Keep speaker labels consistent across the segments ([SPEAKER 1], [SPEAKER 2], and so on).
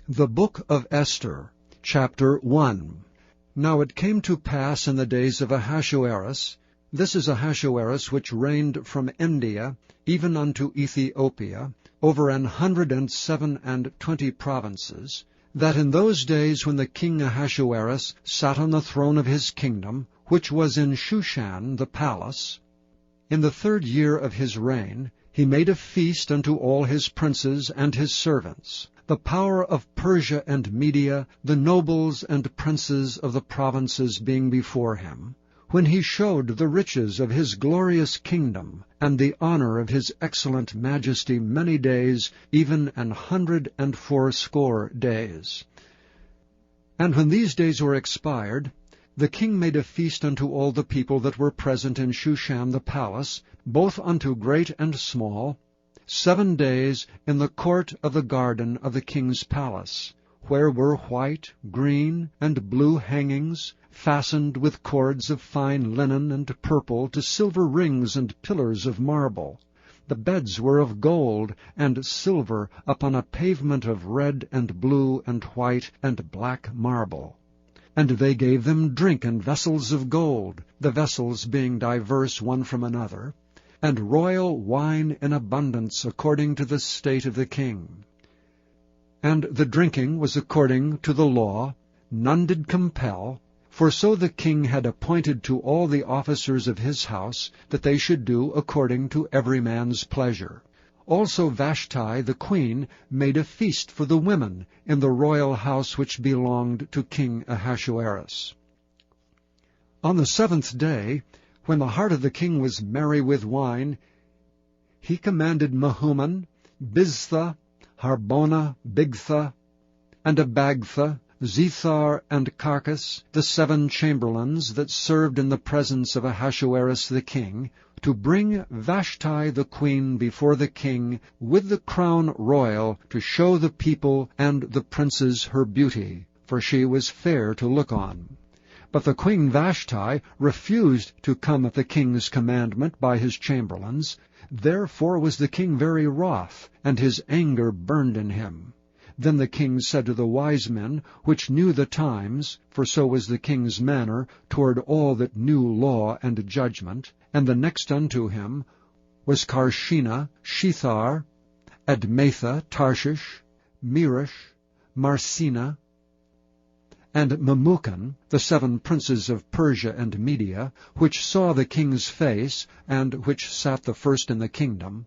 [SPEAKER 1] The Book of Esther, chapter 1. Now it came to pass in the days of Ahasuerus, this is Ahasuerus which reigned from India even unto Ethiopia, over 127 provinces, that in those days when the king Ahasuerus sat on the throne of his kingdom, which was in Shushan the palace, in the 3rd year of his reign, he made a feast unto all his princes and his servants, the power of Persia and Media, the nobles and princes of the provinces being before him, when he showed the riches of his glorious kingdom, and the honor of his excellent majesty many days, even 180 days. And when these days were expired, the king made a feast unto all the people that were present in Shushan the palace, both unto great and small, 7 days in the court of the garden of the king's palace, where were white, green, and blue hangings, fastened with cords of fine linen and purple to silver rings and pillars of marble. The beds were of gold and silver upon a pavement of red and blue and white and black marble. And they gave them drink in vessels of gold, the vessels being diverse one from another, and royal wine in abundance according to the state of the king. And the drinking was according to the law, none did compel, for so the king had appointed to all the officers of his house, that they should do according to every man's pleasure. Also Vashti the queen made a feast for the women in the royal house which belonged to King Ahasuerus. On the 7th day, when the heart of the king was merry with wine, he commanded Mehuman, Biztha, Harbona, Bigtha, and Abagtha, Zethar, and Carcas, the 7 chamberlains that served in the presence of Ahasuerus the king, to bring Vashti the queen before the king with the crown royal, to show the people and the princes her beauty, for she was fair to look on. But the Queen Vashti refused to come at the king's commandment by his chamberlains. Therefore was the king very wroth, and his anger burned in him. Then the king said to the wise men, which knew the times, for so was the king's manner toward all that knew law and judgment, and the next unto him was Carshena, Shethar, Admatha, Tarshish, Meresh, Marsena, and Memucan, the 7 princes of Persia and Media, which saw the king's face, and which sat the first in the kingdom,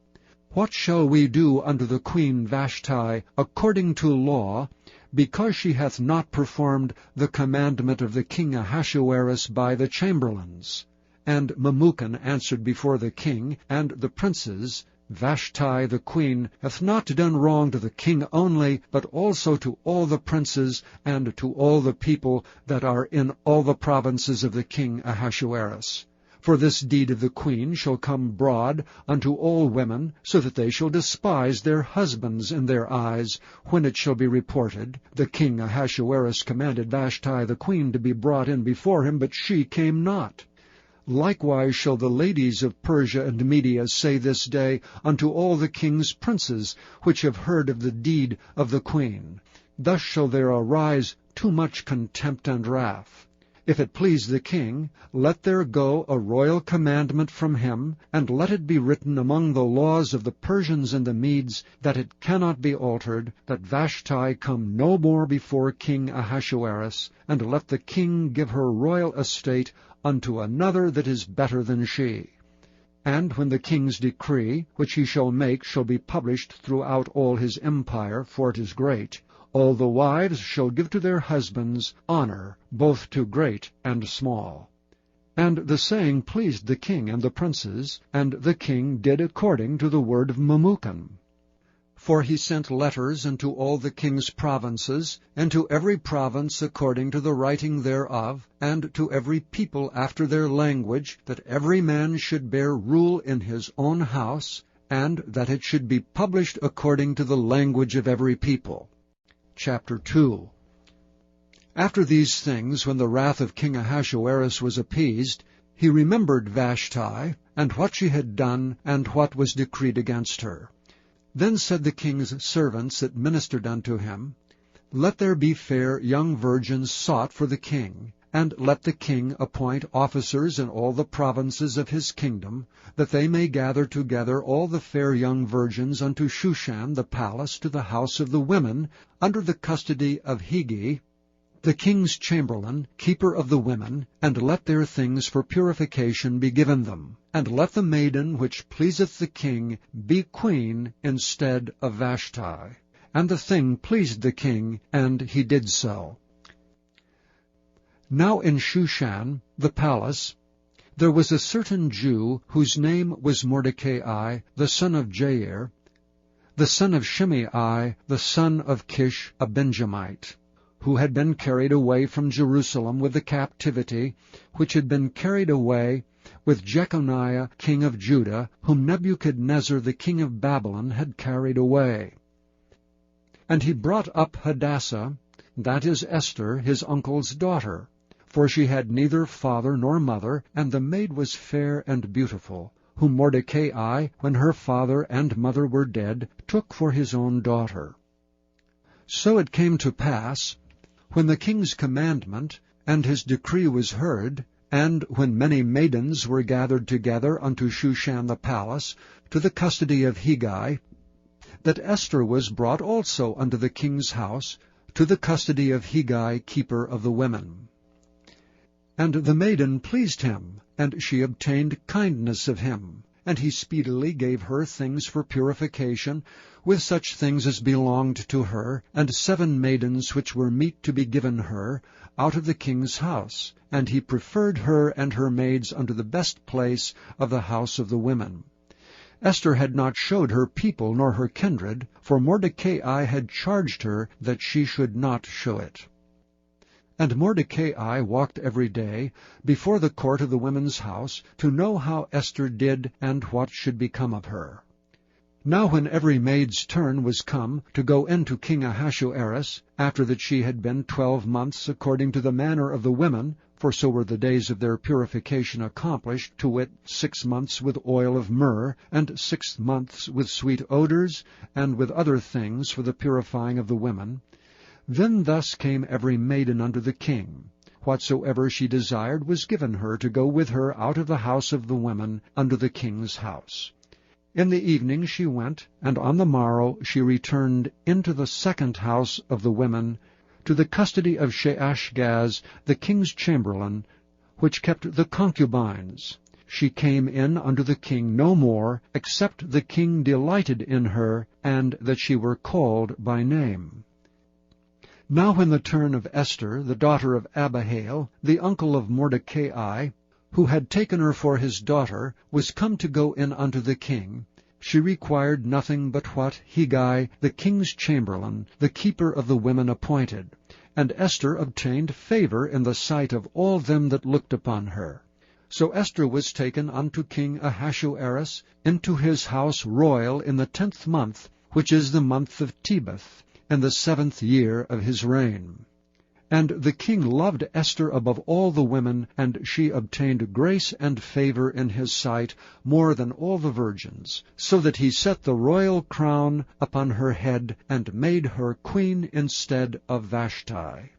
[SPEAKER 1] what shall we do unto the Queen Vashti according to law, because she hath not performed the commandment of the king Ahasuerus by the chamberlains? And Memucan answered before the king and the princes, Vashti the queen hath not done wrong to the king only, but also to all the princes and to all the people that are in all the provinces of the king Ahasuerus. For this deed of the queen shall come broad unto all women, so that they shall despise their husbands in their eyes, when it shall be reported, the king Ahasuerus commanded Vashti the queen to be brought in before him, but she came not. Likewise shall the ladies of Persia and Media say this day unto all the king's princes, which have heard of the deed of the queen. Thus shall there arise too much contempt and wrath. If it please the king, let there go a royal commandment from him, and let it be written among the laws of the Persians and the Medes, that it cannot be altered, that Vashti come no more before King Ahasuerus, and let the king give her royal estate unto another that is better than she. And when the king's decree, which he shall make, shall be published throughout all his empire, for it is great, all the wives shall give to their husbands honor, both to great and small. And the saying pleased the king and the princes, and the king did according to the word of Memucan. For he sent letters unto all the king's provinces, and to every province according to the writing thereof, and to every people after their language, that every man should bear rule in his own house, and that it should be published according to the language of every people. Chapter 2. After these things, when the wrath of King Ahasuerus was appeased, he remembered Vashti, and what she had done, and what was decreed against her. Then said the king's servants that ministered unto him, Let there be fair young virgins sought for the king, and let the king appoint officers in all the provinces of his kingdom, that they may gather together all the fair young virgins unto Shushan the palace to the house of the women, under the custody of Hegai, the king's chamberlain, keeper of the women, and let their things for purification be given them. And let the maiden which pleaseth the king be queen instead of Vashti. And the thing pleased the king, and he did so. Now in Shushan, the palace, there was a certain Jew, whose name was Mordecai, the son of Jair, the son of Shimei, the son of Kish, a Benjamite, who had been carried away from Jerusalem with the captivity, which had been carried away with Jeconiah king of Judah, whom Nebuchadnezzar the king of Babylon had carried away. And he brought up Hadassah, that is Esther, his uncle's daughter, for she had neither father nor mother, and the maid was fair and beautiful, whom Mordecai, when her father and mother were dead, took for his own daughter. So it came to pass, when the king's commandment and his decree was heard, and when many maidens were gathered together unto Shushan the palace, to the custody of Hegai, that Esther was brought also unto the king's house, to the custody of Hegai, keeper of the women. And the maiden pleased him, and she obtained kindness of him, and he speedily gave her things for purification, with such things as belonged to her, and 7 maidens which were meet to be given her, out of the king's house, and he preferred her and her maids unto the best place of the house of the women. Esther had not showed her people nor her kindred, for Mordecai had charged her that she should not show it. And Mordecai walked every day before the court of the women's house, to know how Esther did and what should become of her. Now when every maid's turn was come to go in to King Ahasuerus, after that she had been 12 months according to the manner of the women, for so were the days of their purification accomplished, to wit, 6 months with oil of myrrh, and 6 months with sweet odors, and with other things for the purifying of the women, then thus came every maiden unto the king. Whatsoever she desired was given her to go with her out of the house of the women unto the king's house. In the evening she went, and on the morrow she returned into the second house of the women, to the custody of Sheashgaz, the king's chamberlain, which kept the concubines. She came in unto the king no more, except the king delighted in her, and that she were called by name. Now when the turn of Esther, the daughter of Abihail, the uncle of Mordecai, who had taken her for his daughter, was come to go in unto the king, she required nothing but what Hegai, the king's chamberlain, the keeper of the women, appointed. And Esther obtained favor in the sight of all them that looked upon her. So Esther was taken unto King Ahasuerus into his house royal in the 10th month, which is the month of Tebeth, in the 7th year of his reign. And the king loved Esther above all the women, and she obtained grace and favor in his sight more than all the virgins, so that he set the royal crown upon her head, and made her queen instead of Vashti.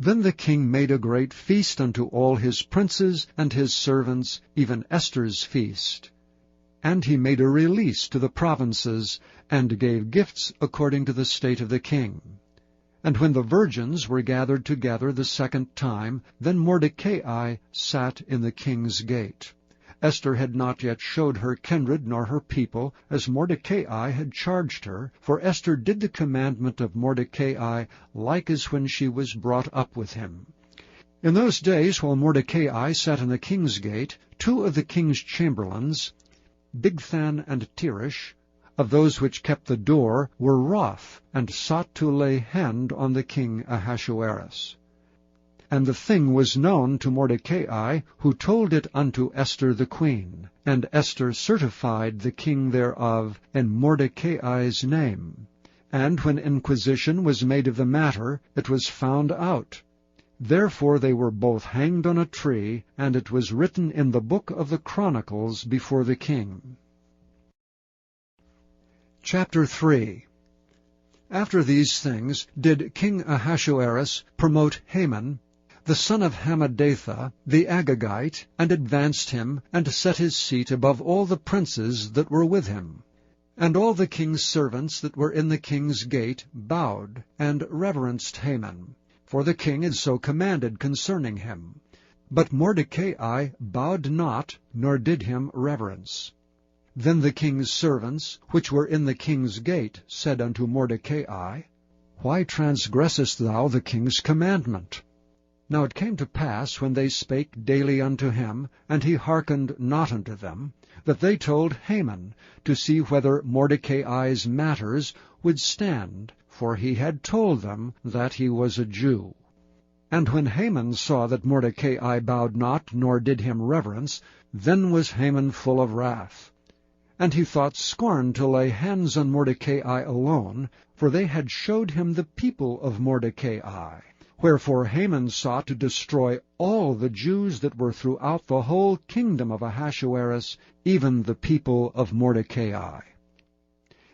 [SPEAKER 1] Then the king made a great feast unto all his princes and his servants, even Esther's feast. And he made a release to the provinces, and gave gifts according to the state of the king. And when the virgins were gathered together the second time, then Mordecai sat in the king's gate. Esther had not yet showed her kindred nor her people, as Mordecai had charged her, for Esther did the commandment of Mordecai like as when she was brought up with him. In those days, while Mordecai sat in the king's gate, 2 of the king's chamberlains, Bigthan and Teresh, of those which kept the door, were wroth, and sought to lay hand on the king Ahasuerus. And the thing was known to Mordecai, who told it unto Esther the queen. And Esther certified the king thereof in Mordecai's name. And when inquisition was made of the matter, it was found out. Therefore they were both hanged on a tree, and it was written in the book of the Chronicles before the king. Chapter 3. After these things did King Ahasuerus promote Haman, the son of Hammedatha, the Agagite, and advanced him, and set his seat above all the princes that were with him. And all the king's servants that were in the king's gate bowed, and reverenced Haman, for the king had so commanded concerning him. But Mordecai bowed not, nor did him reverence. Then the king's servants, which were in the king's gate, said unto Mordecai, Why transgressest thou the king's commandment? Now it came to pass, when they spake daily unto him, and he hearkened not unto them, that they told Haman, to see whether Mordecai's matters would stand, for he had told them that he was a Jew. And when Haman saw that Mordecai bowed not, nor did him reverence, then was Haman full of wrath. And he thought scorn to lay hands on Mordecai alone, for they had showed him the people of Mordecai. Wherefore Haman sought to destroy all the Jews that were throughout the whole kingdom of Ahasuerus, even the people of Mordecai.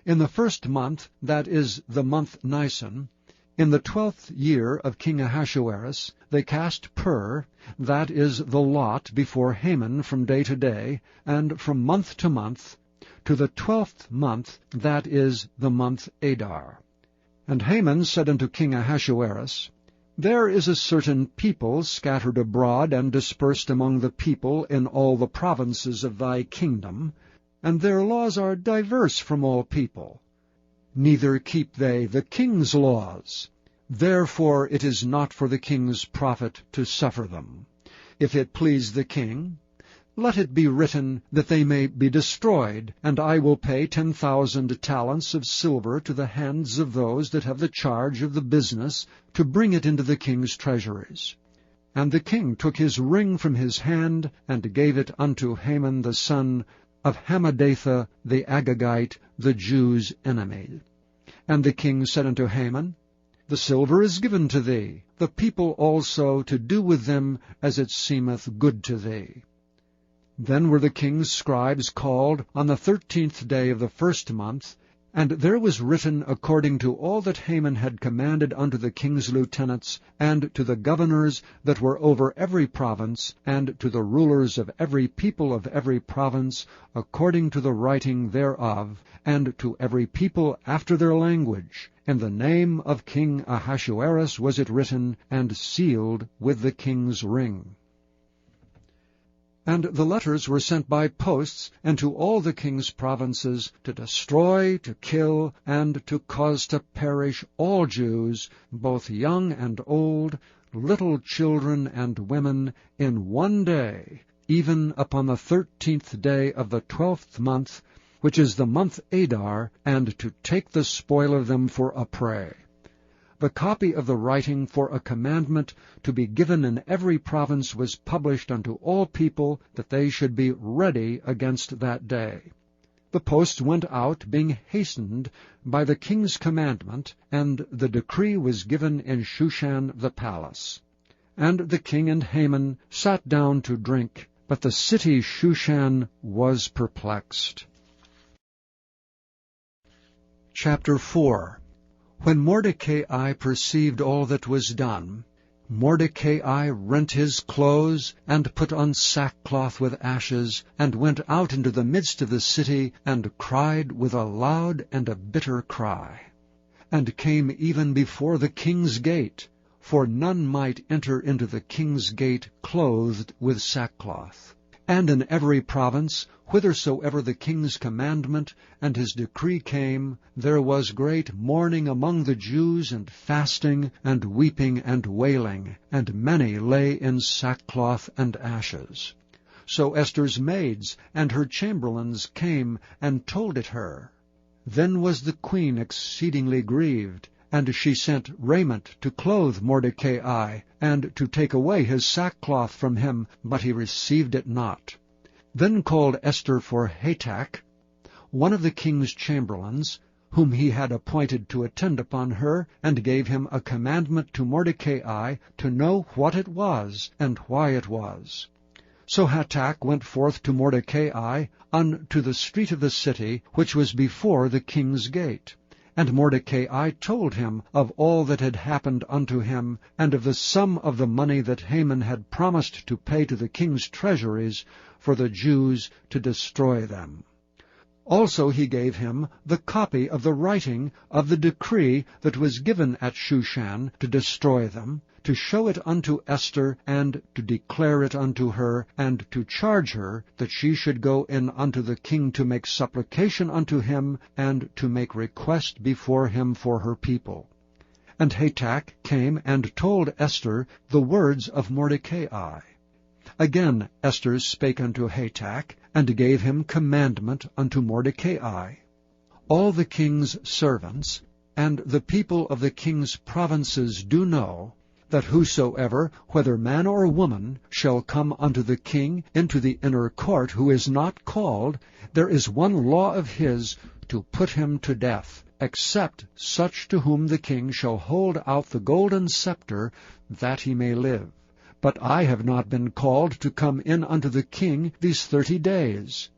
[SPEAKER 1] In the first month, that is, the month Nisan, in the 12th year of King Ahasuerus, they cast pur, that is, the lot, before Haman from day to day, and from month to month, to the 12th month, that is, the month Adar. And Haman said unto King Ahasuerus, There is a certain people scattered abroad and dispersed among the people in all the provinces of thy kingdom, and their laws are diverse from all people. Neither keep they the king's laws. Therefore it is not for the king's profit to suffer them. If it please the king, let it be written that they may be destroyed, and I will pay 10,000 talents of silver to the hands of those that have the charge of the business, to bring it into the king's treasuries. And the king took his ring from his hand, and gave it unto Haman the son of Hammedatha the Agagite, the Jews' enemy. And the king said unto Haman, The silver is given to thee, the people also to do with them as it seemeth good to thee. Then were the king's scribes called on the 13th day of the first month, and there was written according to all that Haman had commanded unto the king's lieutenants, and to the governors that were over every province, and to the rulers of every people of every province, according to the writing thereof, and to every people after their language. In the name of King Ahasuerus was it written, and sealed with the king's ring. And the letters were sent by posts into all the king's provinces, to destroy, to kill, and to cause to perish all Jews, both young and old, little children and women, in one day, even upon the 13th day of the 12th month, which is the month Adar, and to take the spoil of them for a prey. The copy of the writing for a commandment to be given in every province was published unto all people, that they should be ready against that day. The post went out, being hastened by the king's commandment, and the decree was given in Shushan the palace. And the king and Haman sat down to drink, but the city Shushan was perplexed. Chapter 4. When Mordecai perceived all that was done, Mordecai rent his clothes, and put on sackcloth with ashes, and went out into the midst of the city, and cried with a loud and a bitter cry, and came even before the king's gate, for none might enter into the king's gate clothed with sackcloth. And in every province, whithersoever the king's commandment and his decree came, there was great mourning among the Jews, and fasting, and weeping, and wailing, and many lay in sackcloth and ashes. So Esther's maids and her chamberlains came and told it her. Then was the queen exceedingly grieved, and she sent raiment to clothe Mordecai, and to take away his sackcloth from him, but he received it not. Then called Esther for Hatach, one of the king's chamberlains, whom he had appointed to attend upon her, and gave him a commandment to Mordecai to know what it was, and why it was. So Hatach went forth to Mordecai unto the street of the city, which was before the king's gate. And Mordecai told him of all that had happened unto him, and of the sum of the money that Haman had promised to pay to the king's treasuries for the Jews to destroy them. Also he gave him the copy of the writing of the decree that was given at Shushan to destroy them, to show it unto Esther, and to declare it unto her, and to charge her that she should go in unto the king to make supplication unto him, and to make request before him for her people. And Hatach came and told Esther the words of Mordecai. Again Esther spake unto Hatach, and gave him commandment unto Mordecai. All the king's servants and the people of the king's provinces do know that whosoever, whether man or woman, shall come unto the king into the inner court, who is not called, there is one law of his, to put him to death, except such to whom the king shall hold out the golden scepter, that he may live. But I have not been called to come in unto the king these 30 days.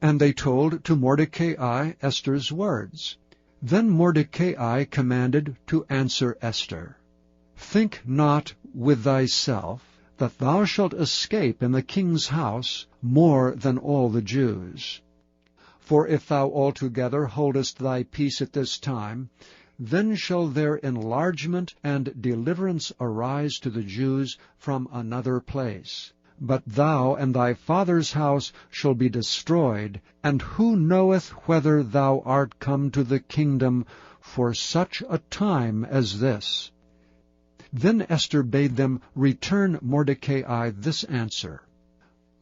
[SPEAKER 1] And they told to Mordecai Esther's words. Then Mordecai commanded to answer Esther, Think not with thyself that thou shalt escape in the king's house more than all the Jews. For if thou altogether holdest thy peace at this time, then shall their enlargement and deliverance arise to the Jews from another place. But thou and thy father's house shall be destroyed, and who knoweth whether thou art come to the kingdom for such a time as this? Then Esther bade them return Mordecai this answer,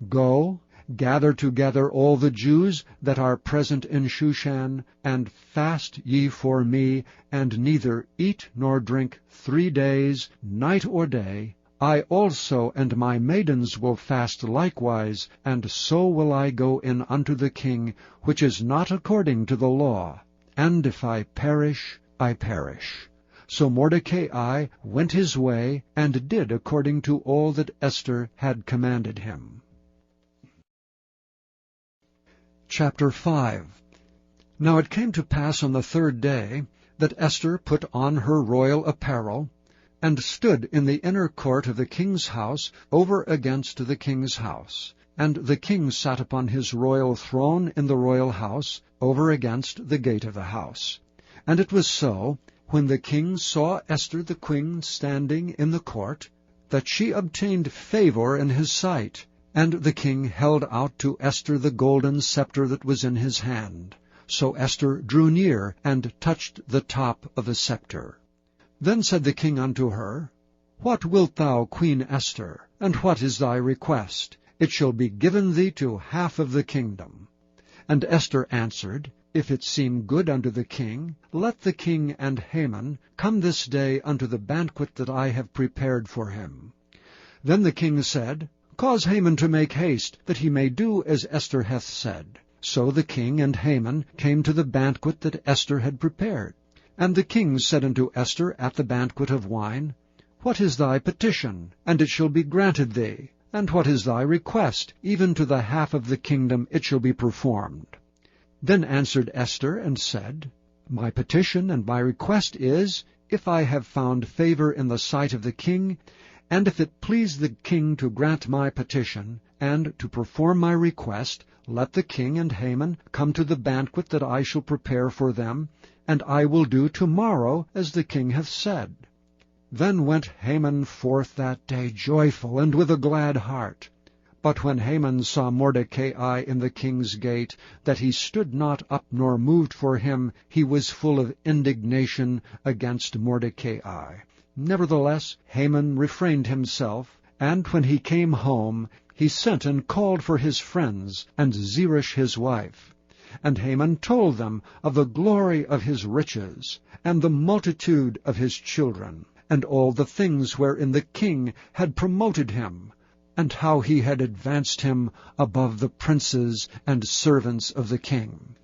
[SPEAKER 1] Go, gather together all the Jews that are present in Shushan, and fast ye for me, and neither eat nor drink 3 days, night or day. I also and my maidens will fast likewise, and so will I go in unto the king, which is not according to the law. And if I perish, I perish. So Mordecai went his way, and did according to all that Esther had commanded him. Chapter 5. Now it came to pass on the 3rd day, that Esther put on her royal apparel, and stood in the inner court of the king's house, over against the king's house. And the king sat upon his royal throne in the royal house, over against the gate of the house. And it was so, when the king saw Esther the queen standing in the court, that she obtained favor in his sight. And the king held out to Esther the golden scepter that was in his hand. So Esther drew near, and touched the top of the scepter. Then said the king unto her, What wilt thou, Queen Esther, and what is thy request? It shall be given thee to half of the kingdom. And Esther answered, If it seem good unto the king, let the king and Haman come this day unto the banquet that I have prepared for him. Then the king said, Cause Haman to make haste, that he may do as Esther hath said. So the king and Haman came to the banquet that Esther had prepared. And the king said unto Esther at the banquet of wine, What is thy petition? And it shall be granted thee. And what is thy request? Even to the half of the kingdom it shall be performed. Then answered Esther and said, My petition and my request is, if I have found favor in the sight of the king, and if it please the king to grant my petition, and to perform my request, let the king and Haman come to the banquet that I shall prepare for them, and I will do tomorrow as the king hath said. Then went Haman forth that day joyful, and with a glad heart. But when Haman saw Mordecai in the king's gate, that he stood not up nor moved for him, he was full of indignation against Mordecai. Nevertheless Haman refrained himself, and when he came home, he sent and called for his friends, and Zeresh his wife. And Haman told them of the glory of his riches, and the multitude of his children, and all the things wherein the king had promoted him, and how he had advanced him above the princes and servants of the king.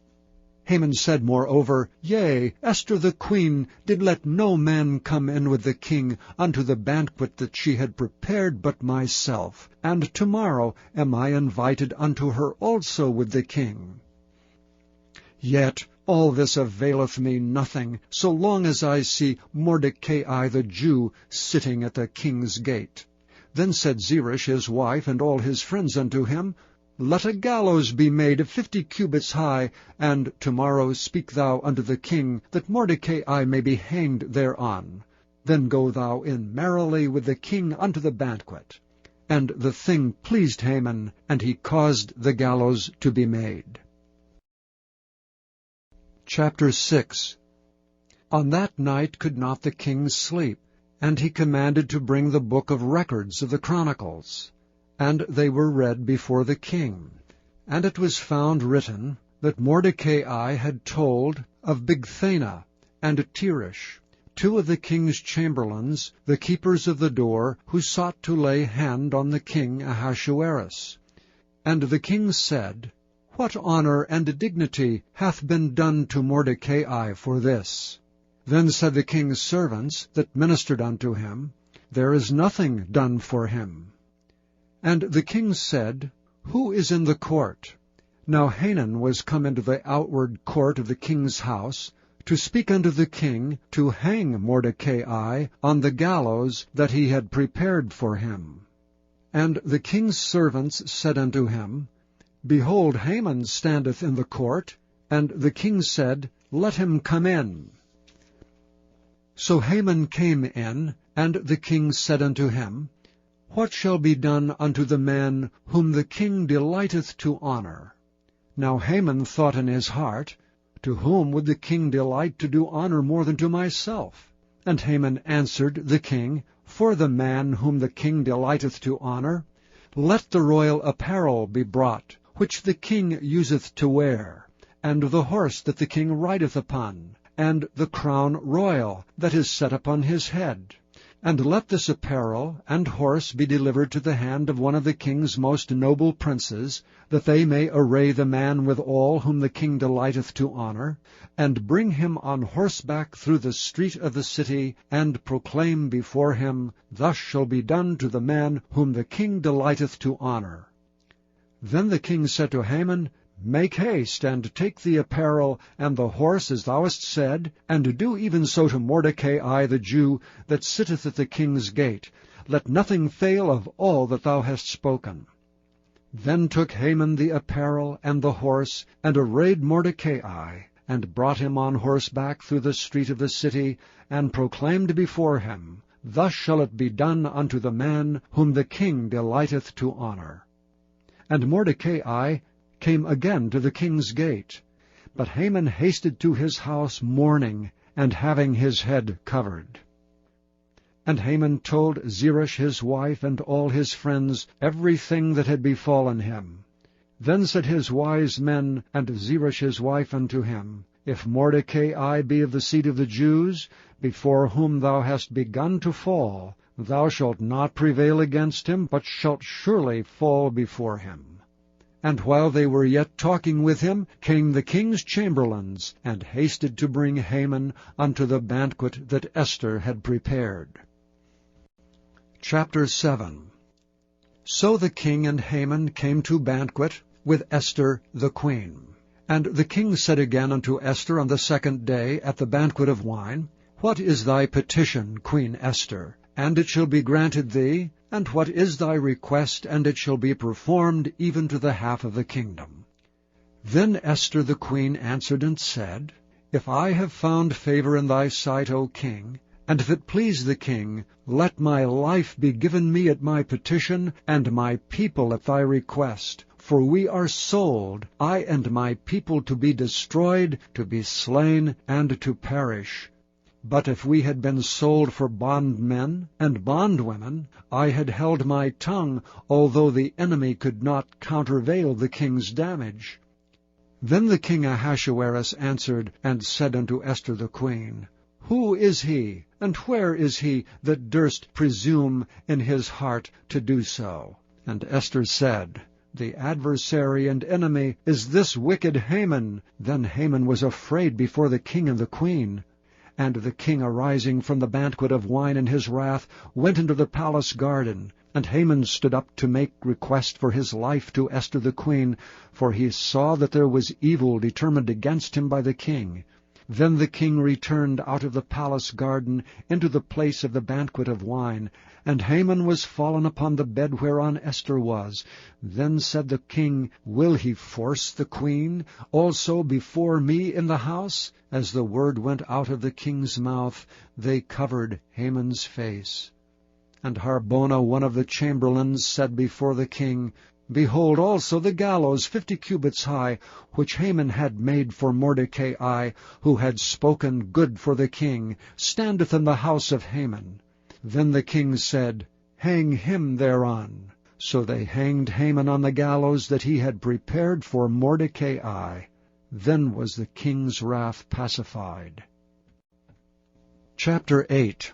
[SPEAKER 1] Haman said moreover, Yea, Esther the queen did let no man come in with the king unto the banquet that she had prepared but myself, and tomorrow am I invited unto her also with the king. Yet All this availeth me nothing, so long as I see Mordecai the Jew sitting at the king's gate. Then said Zeresh his wife and all his friends unto him, Let a gallows be made 50 cubits high, and tomorrow speak thou unto the king, that Mordecai may be hanged thereon. Then go thou in merrily with the king unto the banquet. And the thing pleased Haman, and he caused the gallows to be made. Chapter 6. On that night could not the king sleep, and he commanded to bring the book of records of the Chronicles. And they were read before the king. And it was found written that Mordecai had told of Bigthana and Teresh, 2 of the king's chamberlains, the keepers of the door, who sought to lay hand on the king Ahasuerus. And the king said, What honor and dignity hath been done to Mordecai for this? Then said the king's servants that ministered unto him, There is nothing done for him. And the king said, Who is in the court? Now Hanan was come into the outward court of the king's house, to speak unto the king to hang Mordecai on the gallows that he had prepared for him. And the king's servants said unto him, Behold, Haman standeth in the court. And the king said, Let him come in. So Haman came in, and the king said unto him, What shall be done unto the man whom the king delighteth to honor? Now Haman thought in his heart, To whom would the king delight to do honor more than to myself? And Haman answered the king, For the man whom the king delighteth to honor, let the royal apparel be brought, which the king useth to wear, and the horse that the king rideth upon, and the crown royal that is set upon his head. And let this apparel and horse be delivered to the hand of one of the king's most noble princes, that they may array the man withal whom the king delighteth to honor, and bring him on horseback through the street of the city, and proclaim before him, Thus shall be done to the man whom the king delighteth to honor. Then the king said to Haman, Make haste, and take the apparel and the horse as thou hast said, and do even so to Mordecai the Jew, that sitteth at the king's gate. Let nothing fail of all that thou hast spoken. Then took Haman the apparel and the horse, and arrayed Mordecai, and brought him on horseback through the street of the city, and proclaimed before him, Thus shall it be done unto the man whom the king delighteth to honor. And Mordecai came again to the king's gate. But Haman hasted to his house mourning, and having his head covered. And Haman told Zeresh his wife and all his friends everything that had befallen him. Then said his wise men and Zeresh his wife unto him, If Mordecai be of the seed of the Jews, before whom thou hast begun to fall, thou shalt not prevail against him, but shalt surely fall before him. And while they were yet talking with him, came the king's chamberlains, and hasted to bring Haman unto the banquet that Esther had prepared. Chapter 7. So the king and Haman came to banquet with Esther the queen. And the king said again unto Esther on the 2nd day at the banquet of wine, What is thy petition, Queen Esther? And it shall be granted thee. And what is thy request? And it shall be performed even to the half of the kingdom. Then Esther the queen answered and said, If I have found favor in thy sight, O king, and if it please the king, let my life be given me at my petition, and my people at thy request. For we are sold, I and my people, to be destroyed, to be slain, and to perish. But if we had been sold for bondmen and bondwomen, I had held my tongue, although the enemy could not countervail the king's damage. Then the king Ahasuerus answered and said unto Esther the queen, Who is he, and where is he that durst presume in his heart to do so? And Esther said, The adversary and enemy is this wicked Haman. Then Haman was afraid before the king and the queen. And the king, arising from the banquet of wine in his wrath, went into the palace garden. And Haman stood up to make request for his life to Esther the queen, for he saw that there was evil determined against him by the king. Then the king returned out of the palace garden into the place of the banquet of wine, and Haman was fallen upon the bed whereon Esther was. Then said the king, Will he force the queen also before me in the house? As the word went out of the king's mouth, they covered Haman's face. And Harbona, one of the chamberlains, said before the king, Behold also the gallows 50 cubits high, which Haman had made for Mordecai, who had spoken good for the king, standeth in the house of Haman. Then the king said, Hang him thereon. So they hanged Haman on the gallows that he had prepared for Mordecai. Then was the king's wrath pacified. Chapter 8.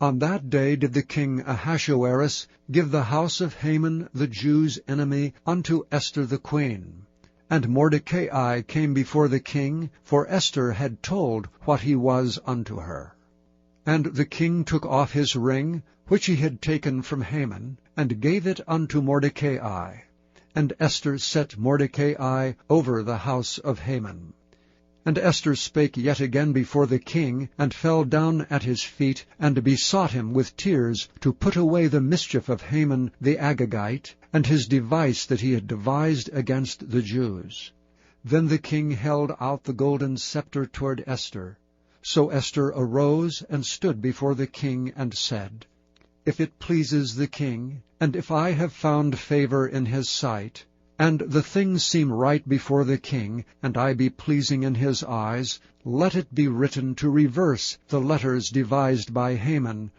[SPEAKER 1] On that day did the king Ahasuerus give the house of Haman the Jews' enemy unto Esther the queen. And Mordecai came before the king, for Esther had told what he was unto her. And the king took off his ring, which he had taken from Haman, and gave it unto Mordecai. And Esther set Mordecai over the house of Haman. And Esther spake yet again before the king, and fell down at his feet, and besought him with tears to put away the mischief of Haman the Agagite, and his device that he had devised against the Jews. Then the king held out the golden scepter toward Esther. So Esther arose and stood before the king, and said, If it pleases the king, and if I have found favor in his sight, and the things seem right before the king, and I be pleasing in his eyes, let it be written to reverse the letters devised by Haman,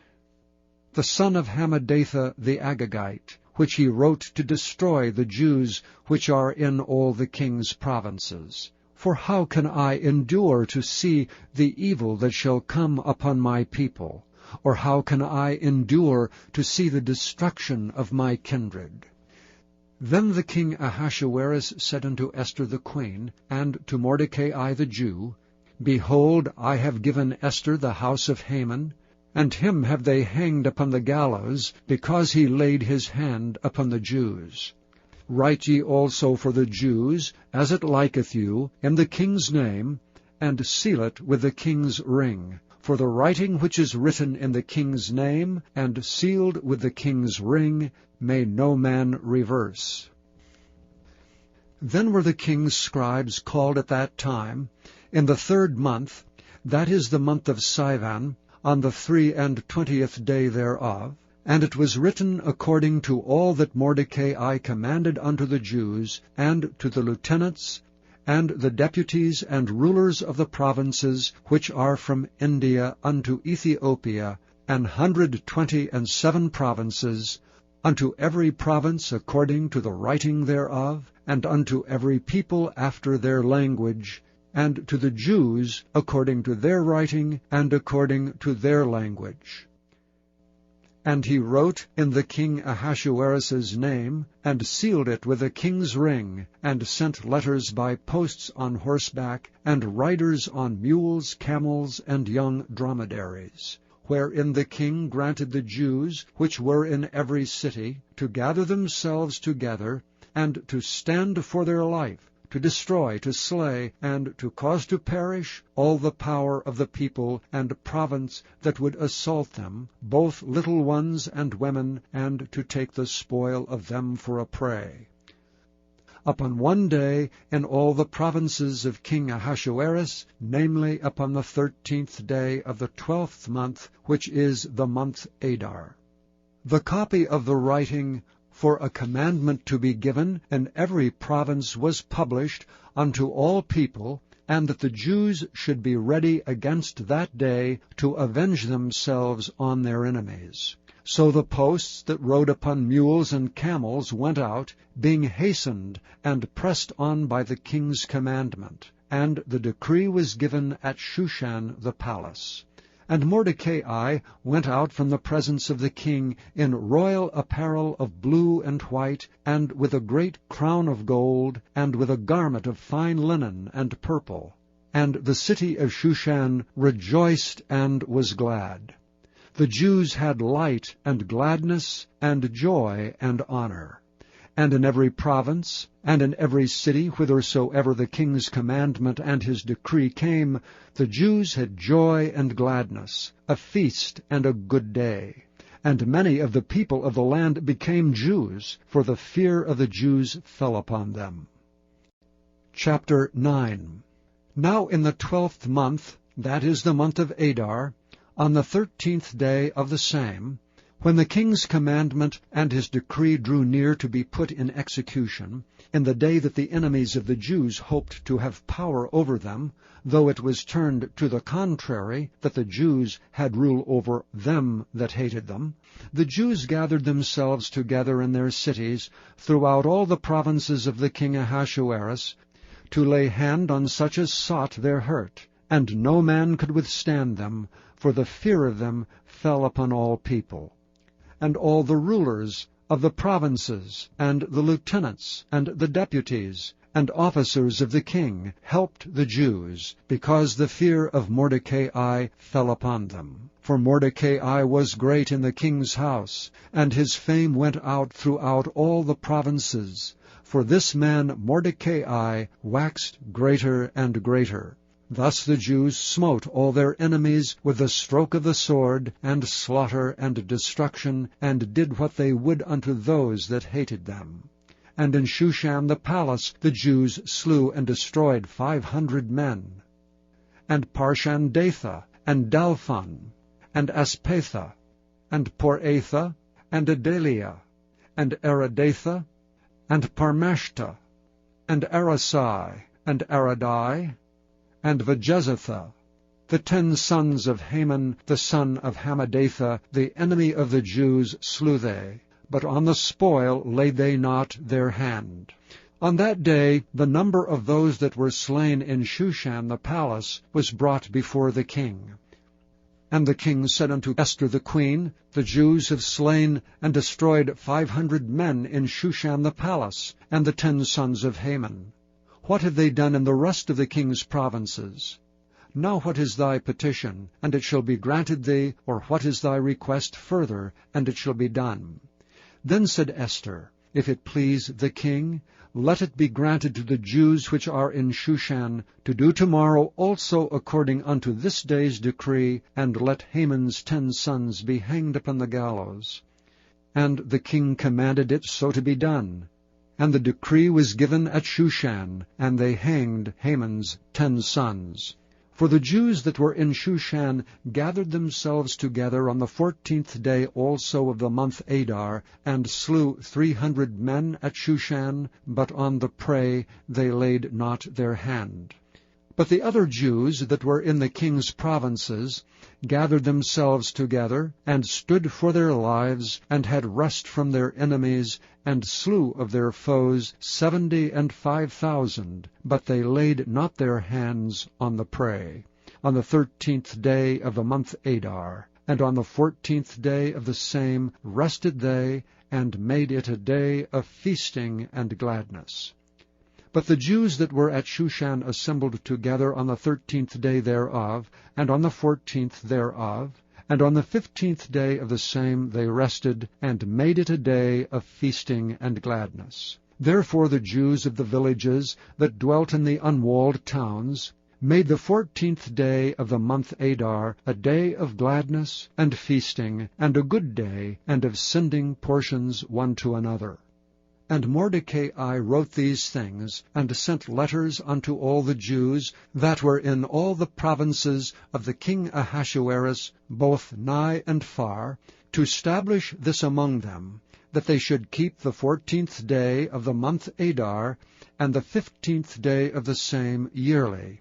[SPEAKER 1] the son of Hammedatha the Agagite, which he wrote to destroy the Jews which are in all the king's provinces. For how can I endure to see the evil that shall come upon my people? Or how can I endure to see the destruction of my kindred? Then the king Ahasuerus said unto Esther the queen, and to Mordecai the Jew, Behold, I have given Esther the house of Haman, and him have they hanged upon the gallows, because he laid his hand upon the Jews. Write ye also for the Jews, as it liketh you, in the king's name, and seal it with the king's ring. For the writing which is written in the king's name, and sealed with the king's ring, may no man reverse. Then were the king's scribes called at that time, in the 3rd month, that is the month of Sivan, on the 23 day thereof, and it was written according to all that Mordecai commanded unto the Jews, and to the lieutenants, and the deputies and rulers of the provinces which are from India unto Ethiopia, 127 provinces, unto every province according to the writing thereof, and unto every people after their language, and to the Jews according to their writing, and according to their language. And he wrote in the king Ahasuerus's name, and sealed it with the king's ring, and sent letters by posts on horseback, and riders on mules, camels, and young dromedaries, wherein the king granted the Jews, which were in every city, to gather themselves together, and to stand for their life, to destroy, to slay, and to cause to perish all the power of the people and province that would assault them, both little ones and women, and to take the spoil of them for a prey. Upon one day in all the provinces of King Ahasuerus, namely upon the 13th day of the 12th month, which is the month Adar. The copy of the writing for a commandment to be given in every province was published unto all people, and that the Jews should be ready against that day to avenge themselves on their enemies. So the posts that rode upon mules and camels went out, being hastened and pressed on by the king's commandment. And the decree was given at Shushan the palace. And Mordecai went out from the presence of the king in royal apparel of blue and white, and with a great crown of gold, and with a garment of fine linen and purple. And the city of Shushan rejoiced and was glad. The Jews had light and gladness and joy and honor. And in every province, and in every city, whithersoever the king's commandment and his decree came, the Jews had joy and gladness, a feast and a good day. And many of the people of the land became Jews, for the fear of the Jews fell upon them. Chapter 9. Now in the 12th month, that is the month of Adar, on the 13th day of the same, when the king's commandment and his decree drew near to be put in execution, in the day that the enemies of the Jews hoped to have power over them, though it was turned to the contrary, that the Jews had rule over them that hated them, the Jews gathered themselves together in their cities throughout all the provinces of the king Ahasuerus, to lay hand on such as sought their hurt, and no man could withstand them, for the fear of them fell upon all people. And all the rulers of the provinces, and the lieutenants, and the deputies, and officers of the king helped the Jews, because the fear of Mordecai fell upon them. For Mordecai was great in the king's house, and his fame went out throughout all the provinces. For this man Mordecai waxed greater and greater. Thus the Jews smote all their enemies with the stroke of the sword, and slaughter and destruction, and did what they would unto those that hated them. And in Shushan the palace the Jews slew and destroyed 500 men. And Parshandatha, and Dalphon, and Aspatha, and Poratha, and Adalia, and Aradatha, and Parmashta, and Arasai, and Aradai, and Vajezatha, the 10 sons of Haman, the son of Hammedatha, the enemy of the Jews, slew they, but on the spoil laid they not their hand. On that day the number of those that were slain in Shushan the palace was brought before the king. And the king said unto Esther the queen, The Jews have slain and destroyed 500 men in Shushan the palace, and the 10 sons of Haman. What have they done in the rest of the king's provinces? Now what is thy petition, and it shall be granted thee, or what is thy request further, and it shall be done? Then said Esther, If it please the king, let it be granted to the Jews which are in Shushan to do tomorrow also according unto this day's decree, and let Haman's 10 sons be hanged upon the gallows. And the king commanded it so to be done. And the decree was given at Shushan, and they hanged Haman's 10 sons. For the Jews that were in Shushan gathered themselves together on the 14th day also of the month Adar, and slew 300 men at Shushan, but on the prey they laid not their hand. But the other Jews that were in the king's provinces gathered themselves together, and stood for their lives, and had rest from their enemies, and slew of their foes 75,000, but they laid not their hands on the prey. On the 13th day of the month Adar, and on the 14th day of the same rested they, and made it a day of feasting and gladness. But the Jews that were at Shushan assembled together on the 13th day thereof, and on the 14th thereof, and on the 15th day of the same they rested, and made it a day of feasting and gladness. Therefore the Jews of the villages that dwelt in the unwalled towns made the 14th day of the month Adar a day of gladness and feasting, and a good day, and of sending portions one to another. And Mordecai wrote these things, and sent letters unto all the Jews that were in all the provinces of the king Ahasuerus, both nigh and far, to establish this among them, that they should keep the 14th day of the month Adar, and the 15th day of the same yearly,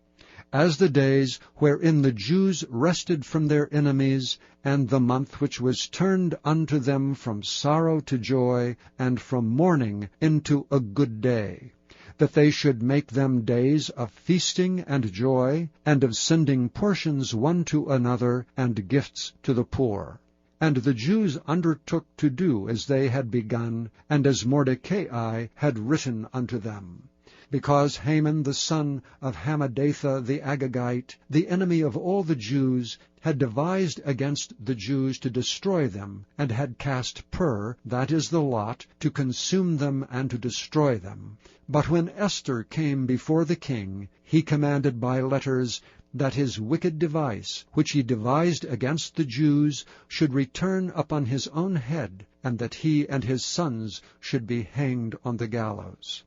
[SPEAKER 1] as the days wherein the Jews rested from their enemies, and the month which was turned unto them from sorrow to joy, and from mourning into a good day, that they should make them days of feasting and joy, and of sending portions one to another, and gifts to the poor. And the Jews undertook to do as they had begun, and as Mordecai had written unto them. because Haman the son of Hammedatha the Agagite, the enemy of all the Jews, had devised against the Jews to destroy them, and had cast pur, that is the lot, to consume them and to destroy them. But when Esther came before the king, he commanded by letters that his wicked device, which he devised against the Jews, should return upon his own head, and that he and his sons should be hanged on the gallows.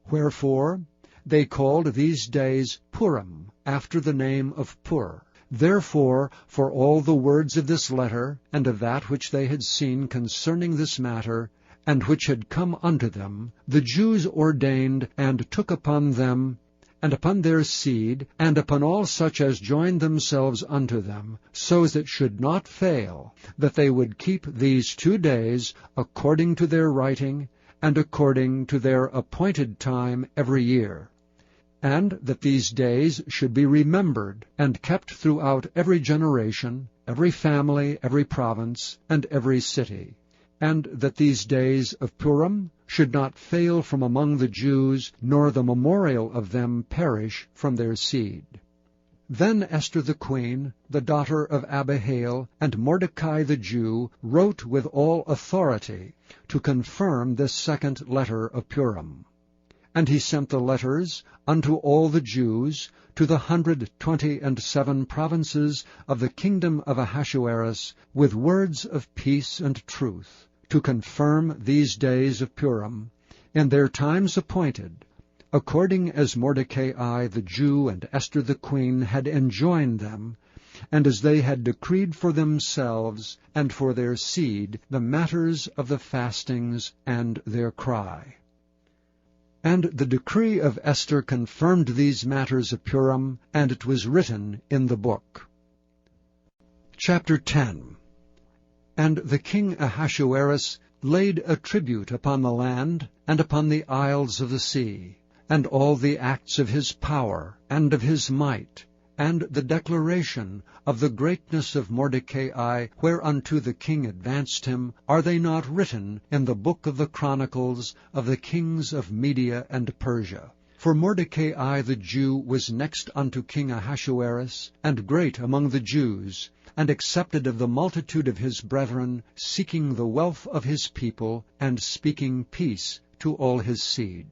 [SPEAKER 1] Wherefore they called these days Purim, after the name of Pur. Therefore, for all the words of this letter, and of that which they had seen concerning this matter, and which had come unto them, the Jews ordained and took upon them, and upon their seed, and upon all such as joined themselves unto them, so as it should not fail, that they would keep these 2 days, according to their writing, and according to their appointed time every year, and that these days should be remembered, and kept throughout every generation, every family, every province, and every city, and that these days of Purim should not fail from among the Jews, nor the memorial of them perish from their seed. Then Esther the queen, the daughter of Abihail, and Mordecai the Jew, wrote with all authority to confirm this second letter of Purim. And he sent the letters unto all the Jews, to the 127 provinces of the kingdom of Ahasuerus, with words of peace and truth, to confirm these days of Purim, in their times appointed, according as Mordecai the Jew and Esther the queen had enjoined them, and as they had decreed for themselves and for their seed the matters of the fastings and their cry. And the decree of Esther confirmed these matters of Purim, and it was written in the book. Chapter 10. And the king Ahasuerus laid a tribute upon the land, and upon the isles of the sea, and all the acts of his power, and of his might, and the declaration of the greatness of Mordecai, whereunto the king advanced him, are they not written in the book of the chronicles of the kings of Media and Persia? For Mordecai the Jew was next unto King Ahasuerus, and great among the Jews, and accepted of the multitude of his brethren, seeking the wealth of his people, and speaking peace to all his seed.